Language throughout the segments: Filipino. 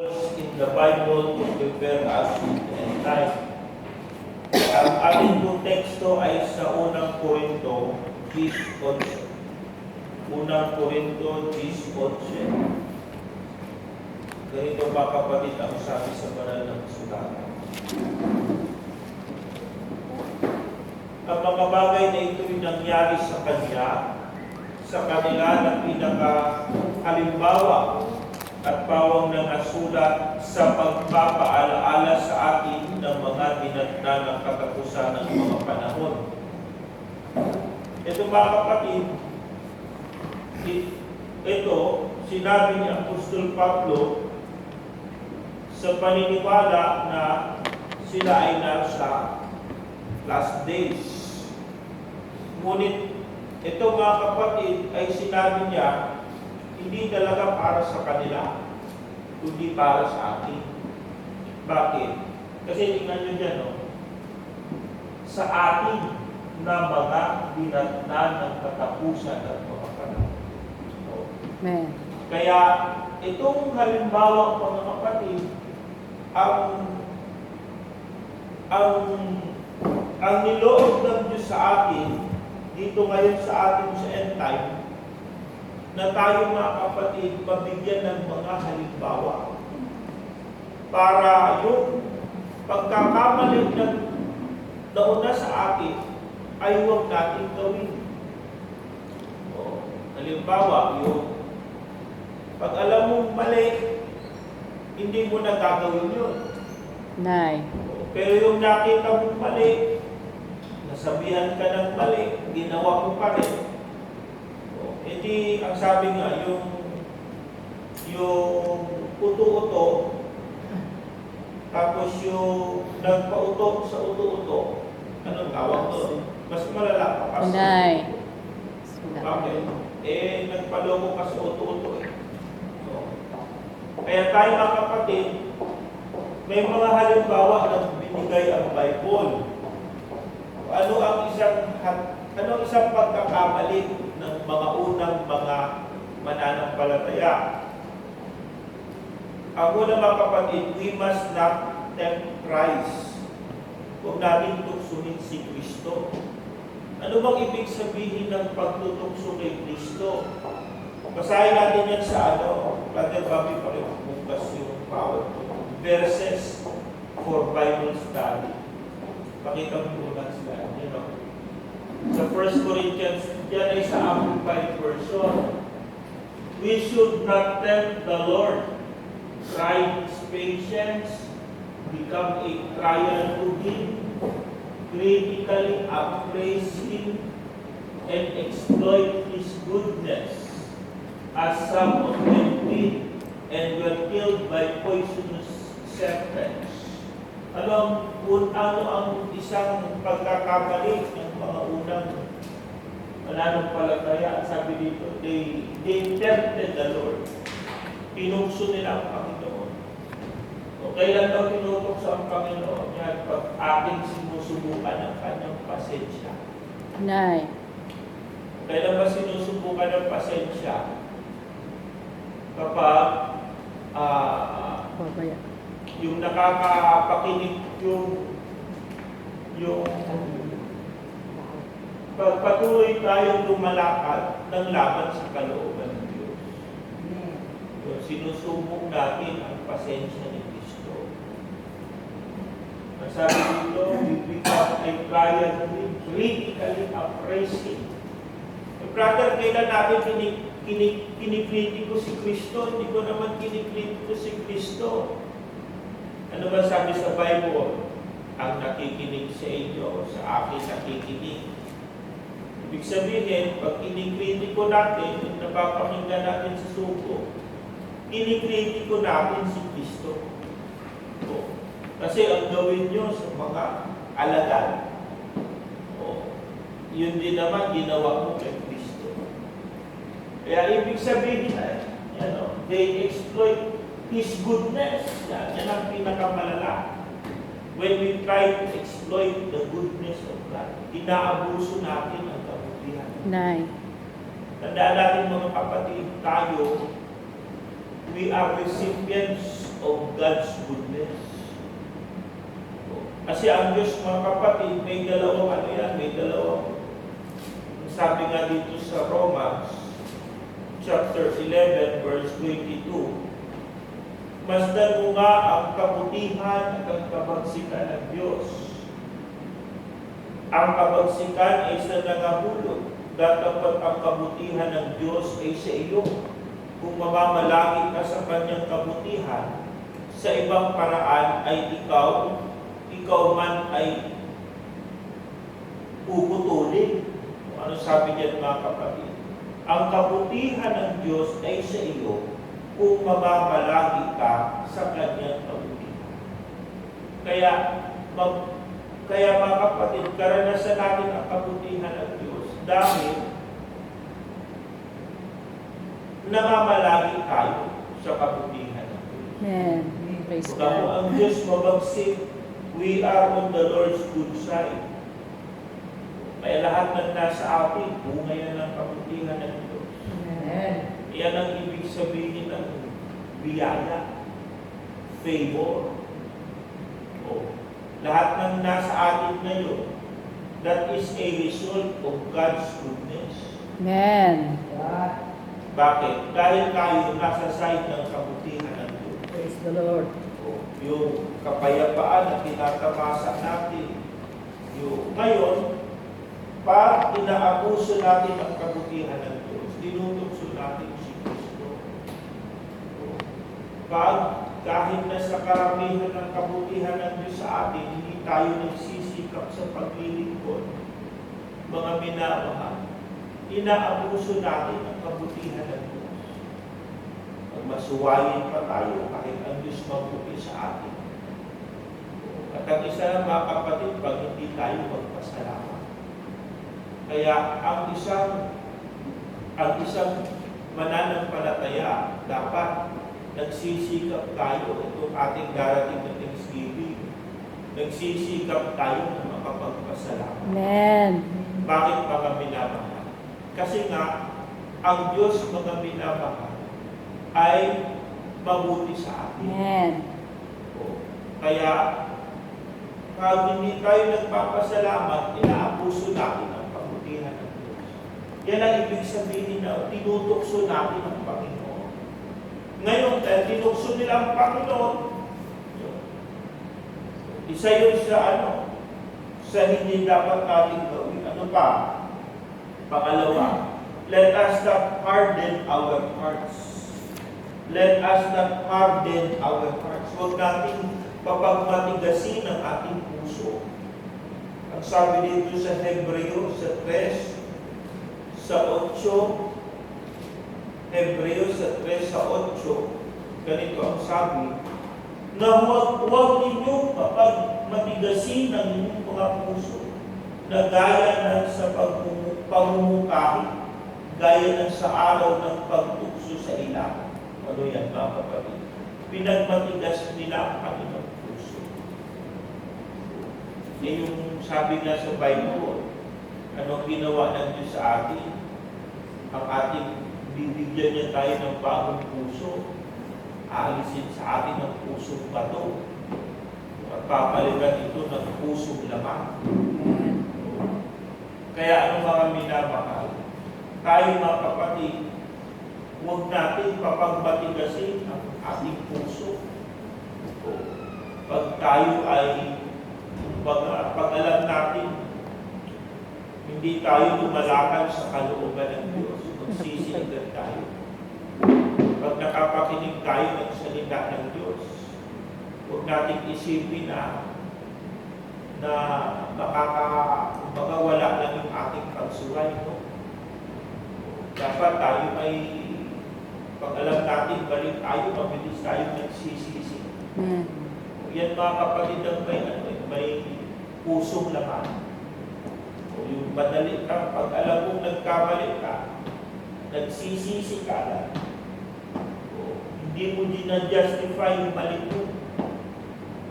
in the Bible to prepare us in the end time. Ang ating po teksto ay sa unang Korinto 10:8. Unang Korinto 10:8. Ganito pa kapatid ang sabi sa banal na kasulatan. Ang mga bagay na ito'y nangyari sa kanila na pinakahalimbawa at pawang na nasulat sa pagpapaalaala sa atin ng mga dinagdagang katapusan ng mga panahon. Ito mga kapatid, ito sinabi ni Apostol Pablo sa paniniwala na sila ay nasa last days. Ngunit ito mga kapatid ay sinabi niya hindi talaga para sa kanila, kundi para sa atin. Bakit? Kasi tingnan nyo dyan, no? Sa atin na mga dinatnan ng katapusan at mga panahon. So, kaya itong halimbawa mga kapatid, ang niloob ng Diyos sa atin, dito ngayon sa atin sa end time, na tayo mga kapatid, mabigyan ng mga halimbawa para yung pagkakamali na nauna sa atin ay huwag natin gawin. Halimbawa, yung pag alam mong mali, hindi mo na gagawin yun. Pero yung nakita mong mali, nasabihan ka ng mali, ginawa mo pa rin. Hindi, ang sabi nga, yung uto-uto, tapos yung nagpa-uto sa uto-uto, anong tawag doon? Mas malala pa kasi. Bakit? Nagpaloko ka sa uto-uto eh. Kaya tayo mga kapatid, may mga halimbawa na binigay ang Bible. Ano ang isang pagkakamali ng mga unang mga mananampalataya? Ang unang mga kapatid, we must not tempt Christ. Huwag natin tuksunin si Kristo. Ano bang ibig sabihin ng pagtutukso kay Kristo? Basahin natin yan sa Brother Bobby, pakibukas yung PowerPoint. Verses for Bible study. Pakita mo muna sila. Sa 1 Corinthians, yan ay sa Amplified Version. We should not tempt the Lord. Try His patience, become a trial to Him, critically appraise Him, and exploit His goodness, as some of them did, and were killed by poisonous serpents. Ano ang isang pagkakamali ng mga unang mananampalataya? Sabi dito, they tempted the Lord. Pinukso nila ang Panginoon. O kailan daw pinukso ang Panginoon? Yan, pag ating sinusubukan ang kanyang pasensya. Kailan ba sinusubukan ng pasensya? Kapag yung nakakapakinig yung pagpatuloy tayong lumalakad ng laban sa kalooban ng Diyos. Sinusubok natin ang pasensya ni Kristo. Ang sabi dito, we become a trial to Him, critically appraising. Brother, kailan natin kinikritiko si Kristo? Hindi ko naman kinikritiko si Kristo. Ano ba sabi sa Bible? Ang nakikinig sa inyo, sa akin nakikinig. Ibig sabihin, pag kinikritiko natin, yung napapakinggan natin sa suko, kinikritiko natin si Kristo. Kasi ang gawin nyo sa mga alagad, yun din naman ginawa mo kay Kristo. Kaya ibig sabihin, they exploit His goodness. Yan ang pinakamalala. When we try to exploit the goodness of God, inaabuso natin ang kabutihan. Tandaan natin mga kapatid, tayo, we are recipients of God's goodness. Kasi ang Diyos, mga kapatid, may dalawang sabi nga dito sa Romans chapter 11 verse 22, masdan mo nga ang kabutihan at ang kabagsikan ng Diyos. Ang kabagsikan ay sa nangahulog, datapat ang kabutihan ng Diyos ay sa iyo. Kung mamamalagi ka sa kanyang kabutihan, sa ibang paraan ay ikaw man ay puputulin. Ano sabi niyan, mga kapatid? Ang kabutihan ng Diyos ay sa iyo kung mamamalagi ka sa kanyang kabutihan. Kaya mga kapatid, karanasan natin ang kabutihan ng Diyos dahil namamalagi tayo sa kabutihan ng Diyos. Amen. Praise Kung God. ang Diyos mabagsik, we are on the Lord's good side. Kaya lahat ng nasa atin, bunga yan ng kabutihan ng Diyos. Amen. Yan ang ibig sabihin ng biyaya, favor. Lahat ng nasa atin ngayon, that is a result of God's goodness. Amen. Bakit? Dahil tayo nasa side ng kabutihan ng Diyos. Praise the Lord. Yung kapayapaan na tinatamasa natin. Ngayon, pag inaabuso natin ang kabutihan ng Diyos, dinudukso natin si Kristo. Kahit na sa karamihan ng kabutihan ng Diyos sa atin, hindi tayo nagsisikap sa paglilingkod, mga minamahal, inaabuso natin ang kabutihan ng Diyos. Masuwayin pa tayo kahit ang Diyos mabuti sa atin. At ang isa ng mga kapatid, pag hindi tayo magpasalamat. Kaya ang isang mananampalataya, dapat nagsisikap tayo itong ating darating na Thanksgiving. Nagsisikap tayo na makapagpasalamat. Amen. Bakit mga minamahal? Kasi nga, ang Diyos mga minamahal ay mabuti sa atin. Amen. Kaya, pag hindi tayo nagpapasalamat, inaabuso natin ang kabutihan ng Diyos. Yan ang ibig sabihin na tinutokso natin ang Panginoon. Ngayon, dahil tinukso nila ang Panginoon, isa yun sa hindi dapat natin gawin. Ano pa? Pangalawa, let us not harden our hearts. Let us not harden our hearts. Huwag natin papagmatigasin ang ating puso. Ang sabi dito sa Hebreo, sa 3, sa 8, Hebreo sa 3, sa 8, ganito ang sabi, na huwag ninyong papagmatigasin ang inyong mga puso, na gaya ng sa pagmumutahi, gaya ng sa araw ng pagtukso sa ilang. Ano yan, mga kapatid? Pinagmatigas nila ang kanilang puso. Yan yung sabi nga sa Bible, anong ginawa ng Diyos sa atin? Ang ating bibigyan niya tayo ng bagong puso, aalisin sa atin ang pusong bato, at papalitan ito ng pusong lamang. Kaya ano mga minamahal, tayo mga kapatid, huwag natin papagbatigasin ang ating puso. Pag tayo ay, pag alam natin, hindi tayo lumalakad sa kalooban ng Diyos, magsisigan tayo. Pag nakapakinig tayo ng salita ng Diyos, huwag natin isipin na makawala lang yung ating pagsuway. No? Dapat tayo ay, pag alam natin, balik tayo, mabilis tayo nagsisisi. Yan mga kapatid ang may pusong laman. O yung madali ka, pag alam mong nagkamali ka, nagsisisi ka lang. O, hindi mo dinajustify yung mali mo.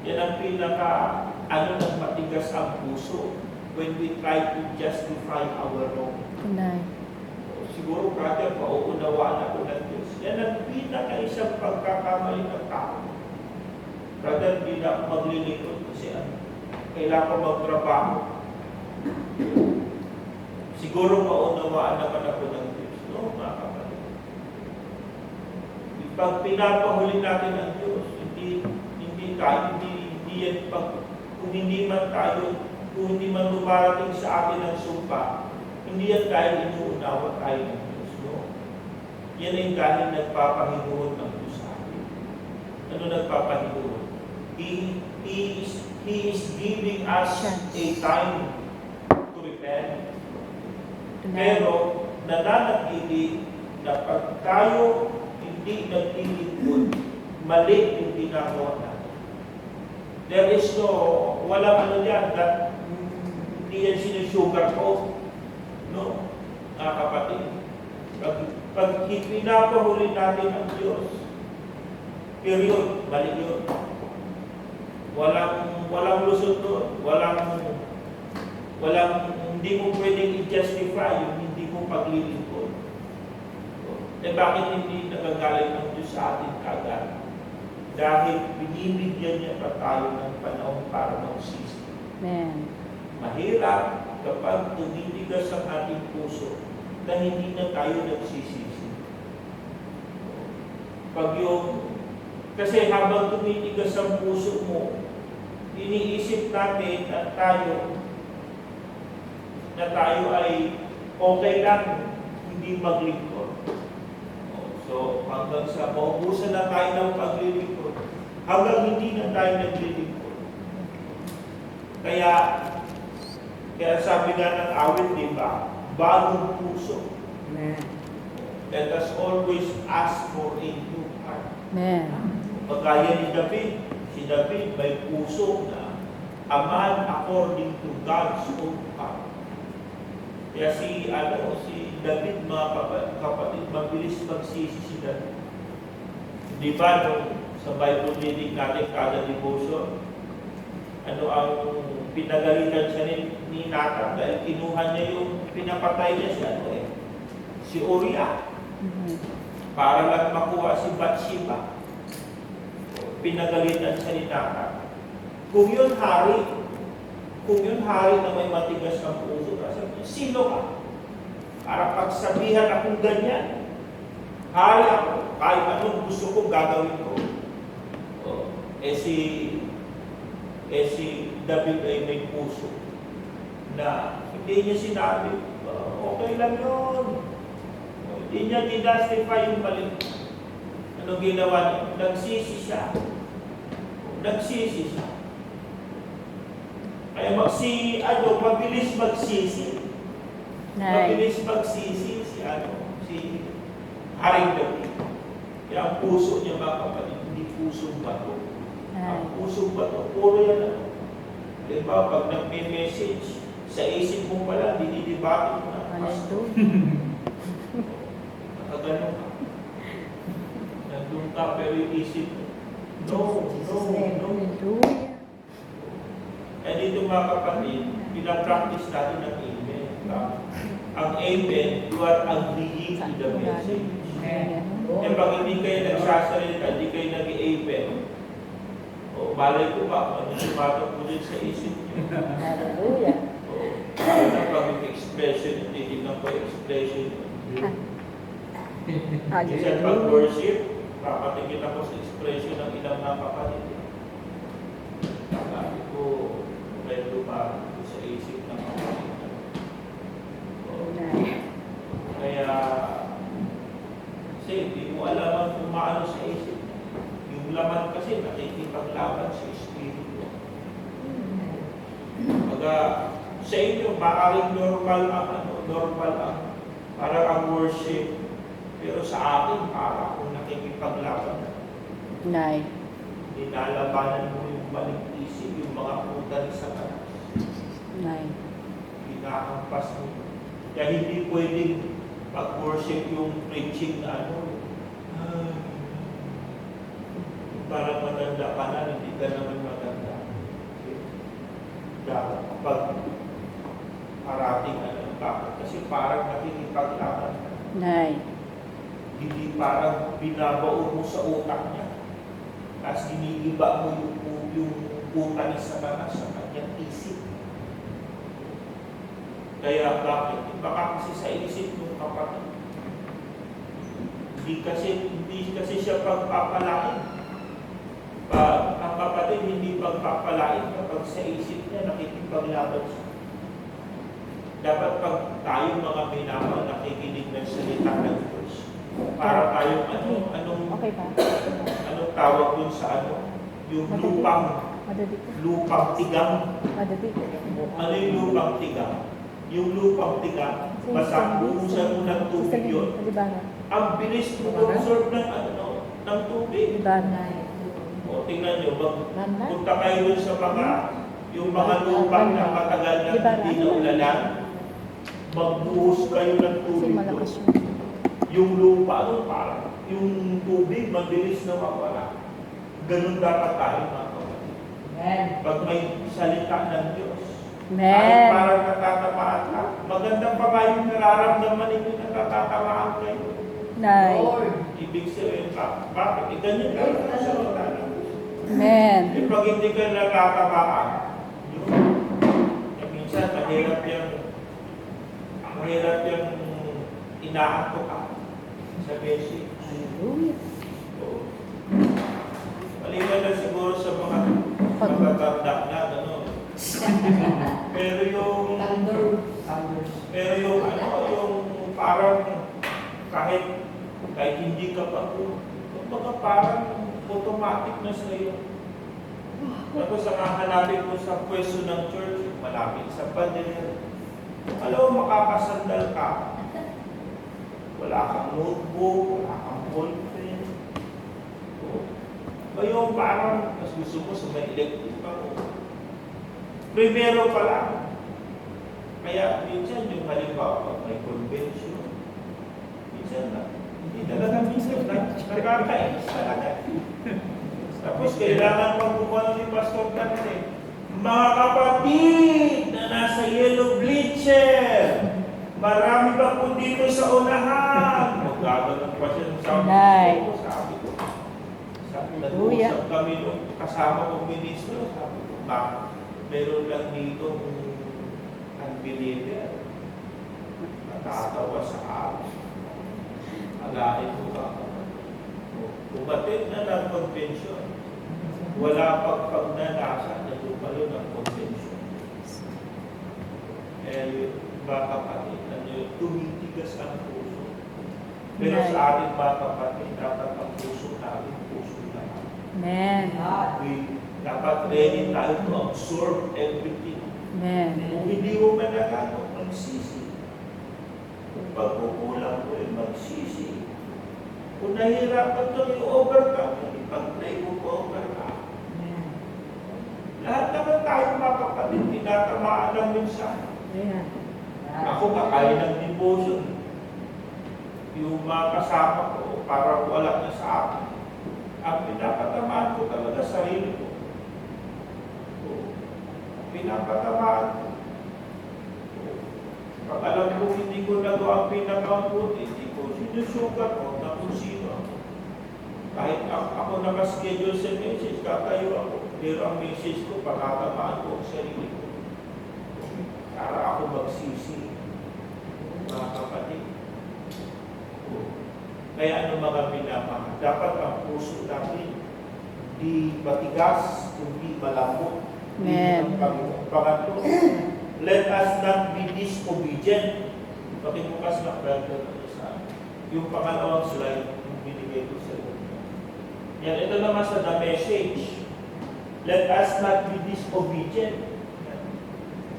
Yan ang ng matigas ang puso when we try to justify our wrong. Siguro, brother, pauunawaan ako ng Diyos. Yan ang pinaka-isang pagkakamali ng tao. Brother, hindi na ako maglilingkod kasi kailangan ko magtrabaho. Siguro maunawaan naman ako ng Diyos. No, mga kapatid. Pag pinapahuli natin ang Diyos, hindi yan kung hindi man lumarating sa atin ang sumpa, hindi yan dahil inuunawa tayo ng Diyos. No? Yan ay dahil nagpapahinuhod ng Diyos sa atin. Ano nagpapahinuhod? He is giving us a time to repent. Pero nananatili na pag tayo hindi naglilingkod, mali yung ginagawa natin. There is walang ano yan, hindi yan sinusugar ko. No? Mga kapatid. Pag pinapahuli natin ang Diyos, period, mali yun. Walang lusot doon. Hindi mo pwedeng i-justify yung hindi mo paglilingkod. Bakit hindi nagagaling ang Diyos sa atin kagad? Dahil binibigyan niya pa tayo ng panahon para magsisi. Amen. Mahirap kapag tumitigas ang ating puso na hindi na tayo nagsisisi. Kasi habang tumitigas ang puso mo, iniisip natin na tayo ay okay lang, hindi maglingkod. So, hanggang sa maubusan na tayo ng paglilingkod, hanggang hindi na tayo naglilingkod. Kaya sabi nga ng awit, di ba? Bagong puso. Amen. Let us always ask for a new heart. Amen. Pagkaya ni David, si David may puso na a man according to God's own heart. Kaya si David, mga kapatid, mabilis magsisi si David. Di ba, sa Bible reading natin kada devotion, ano ang pinagalitan siya ni Nathan dahil kinuha niya yung pinapatay niya si Uriah. Para lang makuha si Bathsheba. Pinagalitan siya ni Nathan. Kung yun hari na may matigas ang puso, sino ka? Para pagsabihan akong ganyan. Hari ako, kahit anong gusto ko gagawin ko. Si David ay may puso na hindi niya sinabi, okay lang yun. Hindi niya dinastify yung mali. Ano ginawa niya? Nagsisi siya. Kaya mabilis magsisi. Mabilis magsisi si Haring David. Kaya ang puso niya, mga kapatid, hindi pusong bato. Ang pusong bato, puro yan. Diba, pag nagme-message, sa isip mo pala, dinidibati mo na. Nakaganon ka. Nandun ka, pero yung isip mo, no. Eh dito, mga kapatid, pinapractice natin ang amen. Ang amen, you are agreeing to the message. Eh pag hindi kayo nagsasalita, hindi kayo nag-amen, malay ko ba, ano sumatok mo din sa isip niyo. Hallelujah. Pag expression, titignan ko yung expression. Kasi pag worship, papatingin ako sa expression ng ilang napakaliit. Sabi ko, medyo parang sa isip ng kapatid. Kaya, kasi hindi mo alam ang pumaano sa isip. Yung laman kasi nakikipaglaban sa espiritu. Pagka sa inyo, maaaring normal ang parang ang worship. Pero sa akin, parang akong nakikipaglaban. Ninalabanan mo yung maling isip, yung mga putan sa kanas. Hinahampas mo. Kaya hindi pwedeng pag-worship yung preaching na parang maganda ka na, hindi ka naman maganda. Dapat kapag parating bakit? Kasi parang nakikipaglaban ka. Hindi parang binabaon mo sa utak niya. Tapos ginigiba mo yung puta ni Satanas sa kanyang isip. Kaya bakit? Baka kasi sa isip ng kapatid. Hindi kasi siya pagpapalain. Ang kapatid hindi pagpapalain kapag sa isip niya nakikipaglaban siya. Dapat pag tayo mga minamahal nakikinig ng salita ng Diyos, para tayo Okay pa? anong tawag dun sa yung Madali ko. lupang tigang. Madali ko. Ano yung lupang tigang? Yung lupang tigang, basta buhusan mo ng tubig yun. Ang bilis mo absorb ng tubig. O tingnan nyo, punta kayo dun sa yung mga lupang na matagal na hindi na ulalan, magbuhos kayo ng tubig doon. Yung lupa doon, parang yung tubig, mabilis na mawala. Ganun dapat tayo mga kapatid. Pag may salita ng Diyos, kahit parang natatamaan ka, maganda pa ba yung nararamdaman ninyo na natatamaan kayo? Nay. Ibig sabihin ka, bakit? Ganyan lang ang salita ng Diyos. Amen. Pag hindi ka natatamaan, minsan mahirap yung inaanto ka sa basic. So, maliban na siguro sa mga matatanda na gano'n. Pero yung parang kahit hindi ka pa parang automatic na sa iyo. Tapos ang hahanapin mo sa pwesto ng church, malapit sa pader. Alam mo, makakasandal ka. Wala kang notebook, wala kang ballpen. Ngayon parang, mas gusto mo sa may electric pa mo. Primero pa lang. Kaya minsan yung halimbawa, pag may convention, minsan na, hindi talaga minsan na, nakakainis talaga. Tapos kailangan pang kumano ni Pastor Tanse, mga kapatid na nasa yellow bleacher, marami ba po dito sa unahan? Magagalang pa siya ng sabi ko. Nag-uusap kami nung kasama kong ministro, sabi ko, meron lang dito unbeliever. Natatawa sa akin. Alain mo ka. Umatid na ng convention. Wala pagpagnanasa na tumalo ng convention. Mga kapatid, tumitigas ang puso. Pero sa ating mga kapatid, dapat ang puso natin, puso natin. Amen. Dapat ready tayo to absorb everything. Amen. Kung hindi mo managano, magsisi. Kung pagkukulang mo, magsisi. Kung nahihirapan ito, i-overcome, ipag-pray mo po, overcome. Lahat naman tayo mga kapatid, tinatamaan ng minsan. Ako kakain ng devotion. Yung mga kasama ko, parang wala na sa akin. Ang pinapatamaan ko talaga sarili ko. Pinapatamaan ko. Pag alam ko hindi ko nagawa ang pinakabuti, hindi ko sinusukat ko na kung sino ako. Kahit ako nakaschedule sa message, kakayo ako. Pero ang message ko, pakatamaan ko ang sarili ko. Para ako magsisi. Mga kapatid. Kaya ano mga pinapahal? Dapat ang puso natin di matigas, kundi malambot. Amen. Pangatlo, let us not be disobedient. Pakibukas na brother sa yung pangalawang slide yung binigay ko sa inyo. Yan, ito naman sa the message. Let us not be disobedient.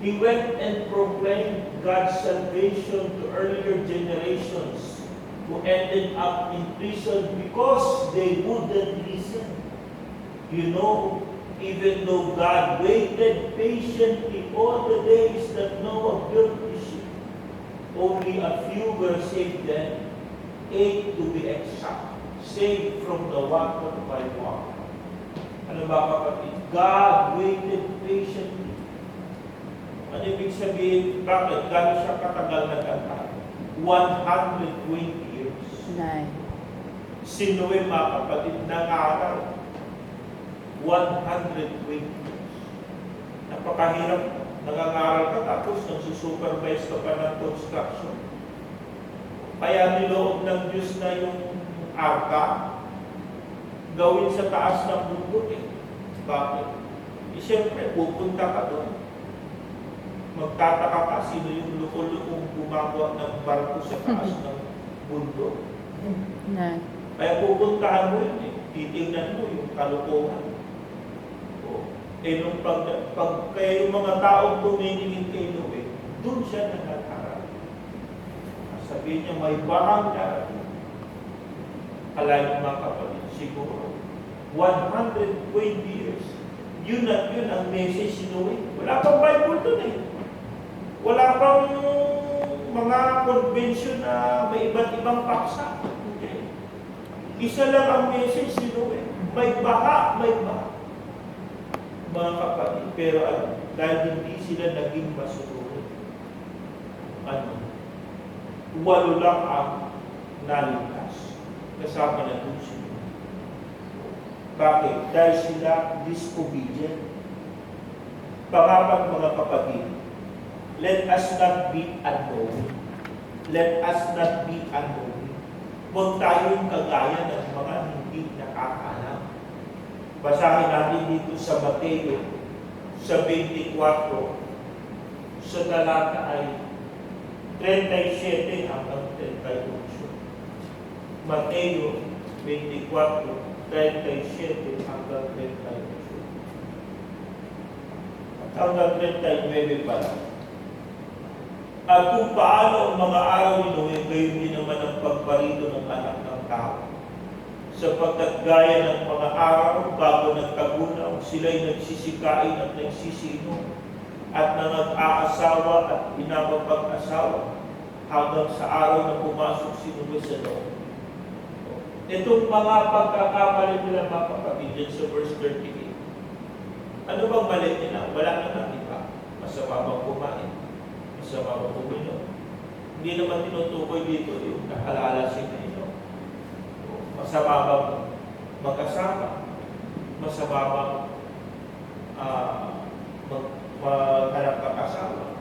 He went and proclaimed God's salvation to earlier generations who ended up in prison because they wouldn't listen. You know, even though God waited patiently all the days that Noah built his ship, only a few were saved then, 8 to be exact, saved from the water by water. Ano ba kapatid? God waited patiently. Ano ibig sabihin? Bakit? Gano'n siya katagal nag-antay? 120 years. Nay. Si Noe, mga kapatid, nangaral 120 years. Napakahirap. Nangangaral ka tapos nagsusupervise ka pa ng construction. Kaya niloob ng Diyos na yung arka gawin sa taas ng bundok eh. Bakit? Siyempre, pupunta ka doon. Magtataka ka sino yung luko-lukong gumagawa ng barko sa taas ng bundok. Nay. Kaya pupuntahan mo yun eh. Titingnan mo yung kalukuhan. Nung kaya yung mga taong tumingin kay Noe, doon siya nagkakaroon. Sabihin niya, may bahang darating. Alay mga kapatid, siguro 120 years. Yun at yun ang message ni Noe. Wala pang Bible doon eh. Wala pang mga convention na may iba't ibang paksa. Okay. Isa lang ang message ni Noe. May baha, may baha. Mga kapatid, pero dahil hindi sila naging masunod, 8 lang ang naligtas. Kasama na doon sila. Bakit? Dahil sila disobedient. Pangapat mga kapatid, let us not be unknown. Let us not be unknown. Huwag tayong kagaya ng mga hindi nakakaalam. Basahin natin dito sa Mateo, sa 24, sa talata ay 37 hanggang 38. Mateo 24, 37 hanggang 38. Hanggang 39 pala. At kung paano ang mga araw ni Noe, gayon din naman ang pagparito ng anak ng tao. Sapagkat gaya ng mga araw bago nagtagunaw, sila'y nagsisikain at nagsisiinom at nangag-aasawa at pinapapag-asawa hanggang sa araw na pumasok si Noe sa loob. Itong mga pagkakamali nila mga kapatid dyan sa verse 38. Ano bang mali nila? Wala naman iba. Masama bang kumain? Masama bang uminom? Hindi naman tinutukoy dito yung nakalalasin na ito. Masama bang mag-asama? Masama bang maghanap ng asawa?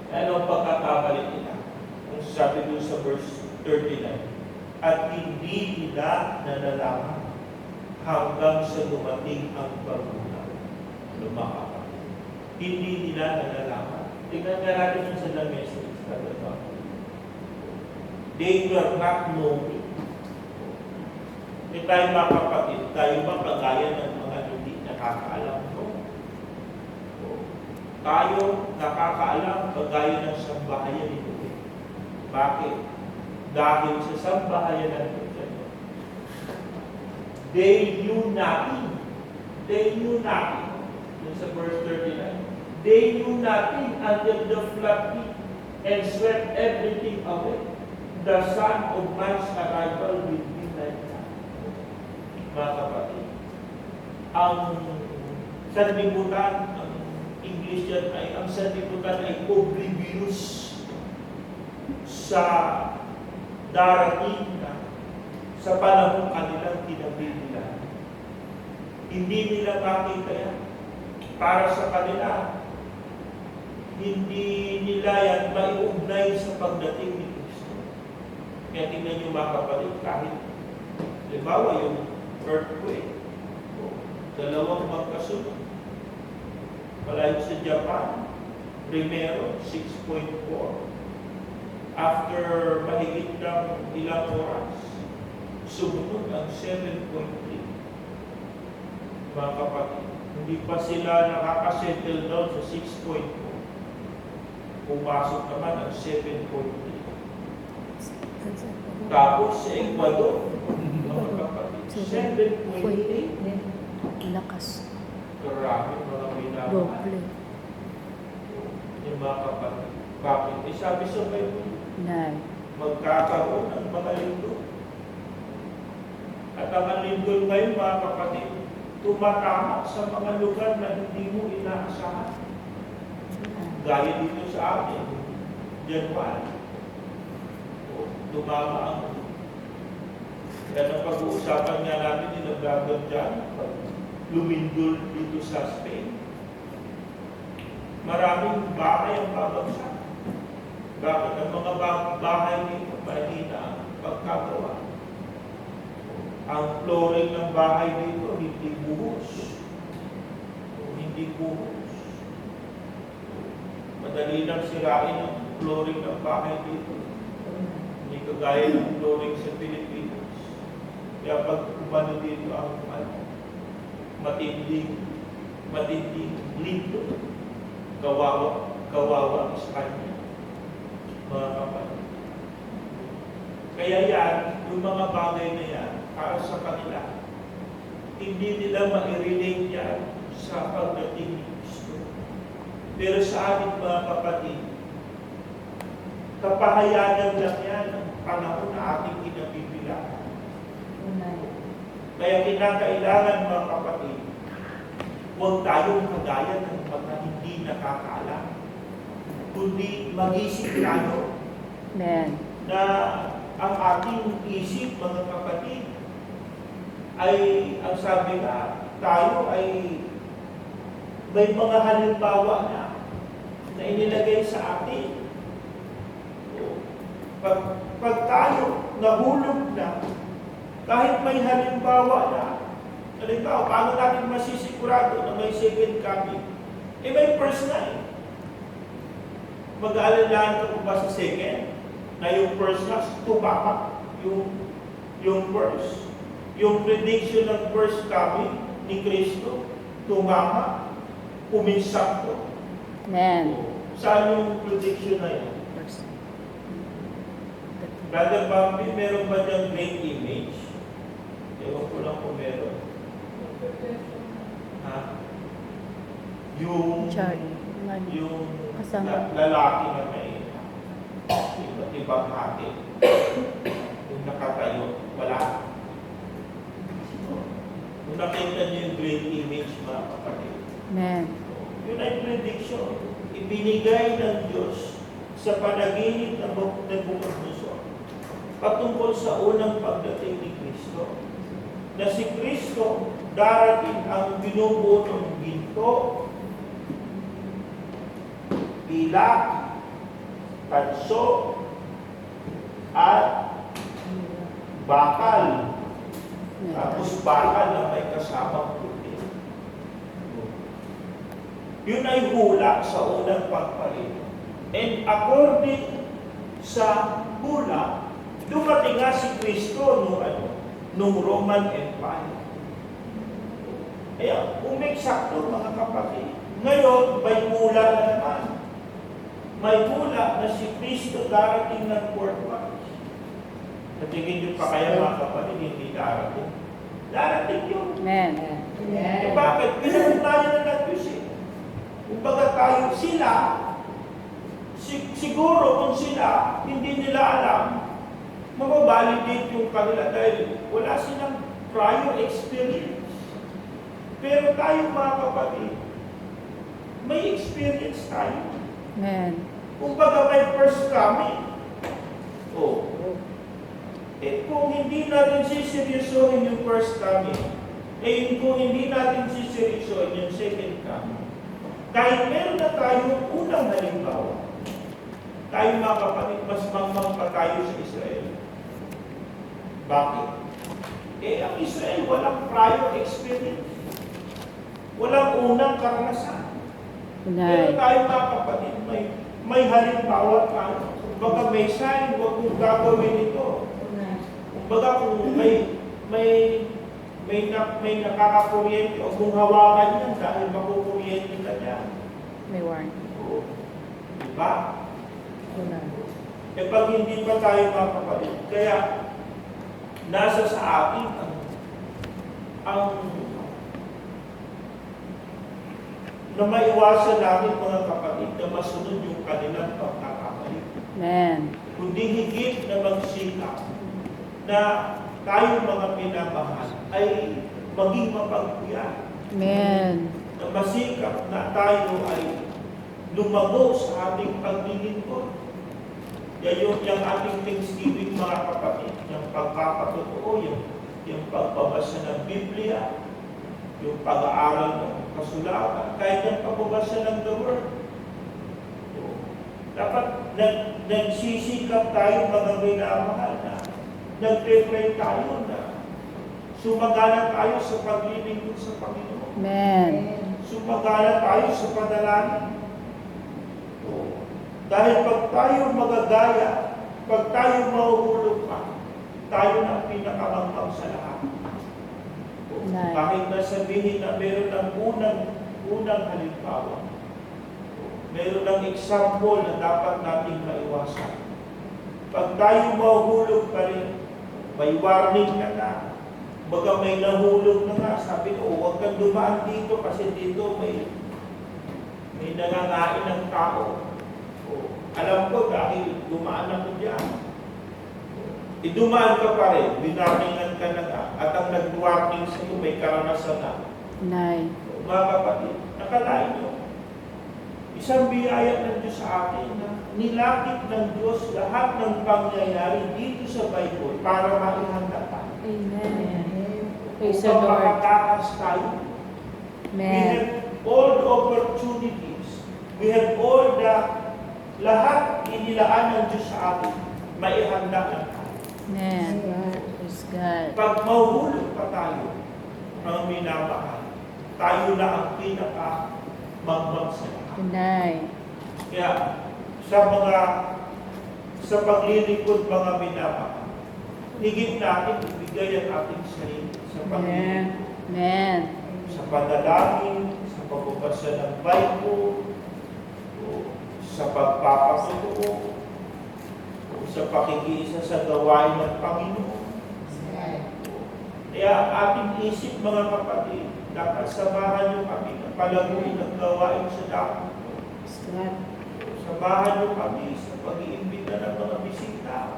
Ano ang pagkakamali nila? Kung sabi doon sa verse 39, at hindi nila nalalaman hanggang sa dumating ang pagbunaw. Lumakapag. Hindi nila nalalaman. Tingnan nga natin yung sa message. They were not knowing. Tayo mga kapatid, tayo ba kagaya ng mga hindi nakakaalam? No? Tayo nakakaalam kagaya ng sambahayan nito. Bakit? Dahil sa sambahayan nito. They knew nothing. They knew nothing. Yun sa verse 39. They knew nothing until the flood came and swept everything away. The Son of Man's arrival will be like that. Mga kapatid, ang sanlibutan, ang English yan ay, ang sanlibutan ay oblivious sa darating na sa panahon kanilang kinabibigyan. Hindi nila makita yan. Para sa kanila, hindi nila yan maiugnay sa pagdating ni Kristo. Kaya tingnan niyo mga kapatid, kahit halimbawa yung earthquake, dalawang magkasunod. Palahit sa Japan, primero, 6.4. After mahigit ng ilang oras, sumunod ang 7.3. Mga kapatid, hindi pa sila nakakasettle down sa 6.4. Pumasok naman ang 7.3. Tapos sa Ecuador, mga kapatid, 7.8. Lakas. Karami mga binabaan. Doble. Yung mga kapatid. Bakit? Sabi sa Bible, Nay. magkakaroon ng mga lindol. At ang lindol ngayon, mga kapatid, tumatama sa mga lugar na hindi mo inaasahan. Gaya dito sa atin, January. Tumama ang. Kaya ang pag-uusapan nga natin, nilagagad dyan, lumindol dito sa Spain. Maraming bahay ang babagsak. Bakit? Ang mga bahay dito, mahina ang pagkagawa. Ang flooring ng bahay dito, hindi buhos. Hindi buhos. Madali lang sirain ang flooring ng bahay dito. Hindi kagaya ng flooring sa Pilipinas. Kaya pag umano dito ang matinding lito, kawawa sa kanya, mga kapatid. Kaya yan, yung mga bagay na yan, para sa kanila, hindi nila ma-relate yan sa pagdating ni Kristo. Pero sa ating mga kapatid, kapahayagan lang yan ang panahon na ating kinabibilangan. Kaya kinakailangan, mga kapatid, huwag tayong kagaya ng mga hindi nakakaalam, kundi mag-isip tayo na ang ating isip, mga kapatid, ay, ang sabi nga, tayo ay may mga halimbawa na inilagay sa atin. Pag tayo nahulog na, kahit may halimbawa na, halimbawa, paano natin masisigurado na may second coming? May first na eh. Mag-aalalaan ka po ba sa second? Na yung first na, tumapak yung first. Yung prediction ng first coming ni Kristo, tumama, uminsakto. Amen. Saan yung prediction na yun? Brother Bambi, meron ba diyang great image? Ewan ko lang kung meron. Ha? Yung lalaki na may iba't ibang hati. Yung nakatayo, wala. Kung nakita niyo yung great image, mga kapatid. Amen. Yun ay prediction. Ibinigay ng Diyos sa panaginip ng Nabucodonosor patungkol sa unang pagdating ni Kristo. Na si Kristo darating ang binubuo ng ginto, pilak, tanso, at bakal. Tapos bakal na may kasamang puti. Yun ay hula sa unang pagpalit. And according sa hula, dumating nga si Kristo nung Roman Empire. Kaya, umeksakto, mga kapatid. Ngayon, may hula na naman. May hula na si Kristo darating ng fourth watch. Natingin nyo pa kaya, mga kapatid, hindi darating. Darating yun. Amen. Bakit? Pinanong tayo na nag-usip. Kumbaga tayo, sila, siguro kung sila, hindi nila alam, mababalidate yung kanila dahil wala silang prior experience. Pero tayo, mga kapatid, may experience tayo. Amen. Kumbaga may first coming. Kung hindi natin siseryosohin yung first coming, kung hindi natin siseryosohin yung second coming, kahit meron na tayong unang halimbawa, tayo, mga kapatid, mas mangmang pa tayo sa Israel. Bakit? Ang Israel walang prior experience. Walang unang karanasan. Pero tayo, mga kapatid, may halimbawa tayo. Kumbaga may sign, huwag mong gagawin ito. Kumbaga kung may nakakakuryente, huwag mong hawakan yan dahil makukuryente ka dyan. May warning. Diba? Pag hindi pa tayo, mga kapatid, kaya nasa sa atin ang na maiwasan namin, mga kapatid, na masunod yung kanilang pagkakamali. Amen. Kundi higit na magsikap na tayo, mga pinamahal, ay maging mapagpuyan. Amen. Na masikap na tayo ay lumago sa ating paglilingkod. Yan yung ating Thanksgiving, mga kapatid, yung pagpapatotoo, yung pagbabasa ng Biblia, yung pag-aaral ng kasulatan, kahit ang pagbabasa ng the Word. Dapat nagsisikap tayo mga minamahal na nagpe-pray tayo na sumagana tayo sa paglilingkod sa Panginoon. Amen. Sumagana tayo sa panalangin. Dahil pag tayo magagaya, pag tayo mahuhulog pa, tayo na ang pinakamangmang sa lahat. Amen. Kahit na sabihin na meron ng unang halimbawa, meron ng example na dapat nating maiwasan. Pag tayo mahuhulog pa rin, may warning na na. Baga may nahulog na nga, sabi ko, huwag kang dumaan dito kasi dito may nangangain ng tao. Alam ko dahil dumaan ako diyan. Dumaan ka pa rin, binarningan ka na nga, at ang nag-warning sa iyo may karanasan na. Nay. Mga kapatid, nakalain nyo. Isang biyaya ng Diyos sa atin na nilapit ng Diyos lahat ng pangyayari dito sa Bible para maihanda tayo. Amen. Praise the Upang Lord. makatakas tayo. We Amen. have all the opportunities. We have all the lahat inilaan ng Diyos sa atin. Maihanda na tayo. Amen. Praise God. Pag mahuhulog pa tayo, mga minamahal, tayo na ang pinaka-magmag sa lahat. Nay. Kaya, sa paglilingkod mga minamahal, higit natin ibigay ang ating sarili sa Amen. paglilingkod. Amen. Sa panalangin, sa pagbabasa ng Bible, o sa pagpapasuko, o sa pakikiisa sa gawain ng Panginoon. Kaya ating isip mga kapatid, dapat samahan niyo kami na palaguin ang gawain sa dapat. Samahan niyo kami sa pag-iimbita ng mga bisita,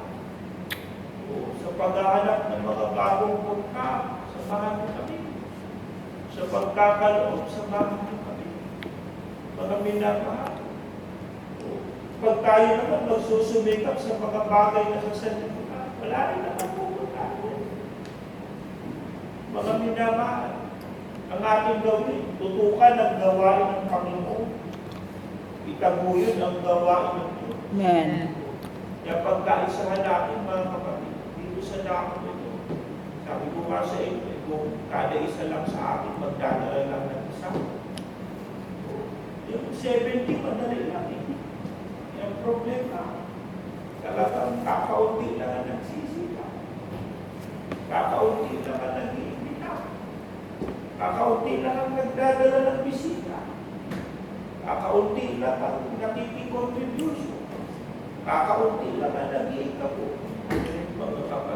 o sa paghahanap ng mga bagong punta, samahan niyo kami. Sa pagkakaloob, samahan niyo kami. Mga minamahal. Pag tayo naman magsusumikap sa mga bagay na sa sanlibutan, wala rin naman pupunta. Mga minamahal, ang ating gawin, tutukan ang gawain ng Panginoon. Itaguyod ang gawain ng Diyos. Amen. Kaya pagkaisahan natin mga kapatid, dito sa dako ito, sabi ko nga sa inyo, kung kada isa lang sa atin, magdadala lang ng isa. Yung 70, madali lang eh. Yung problema, talagang kakaunti lang ang nagsisita. Kakaunti lang ang nag-iimbita. Kakaunti lang ang nagdadala ng bisita. Kakaunti lang ang nakikikontribution. Kakaunti lang ang nag-iikapo. Mga kapatid.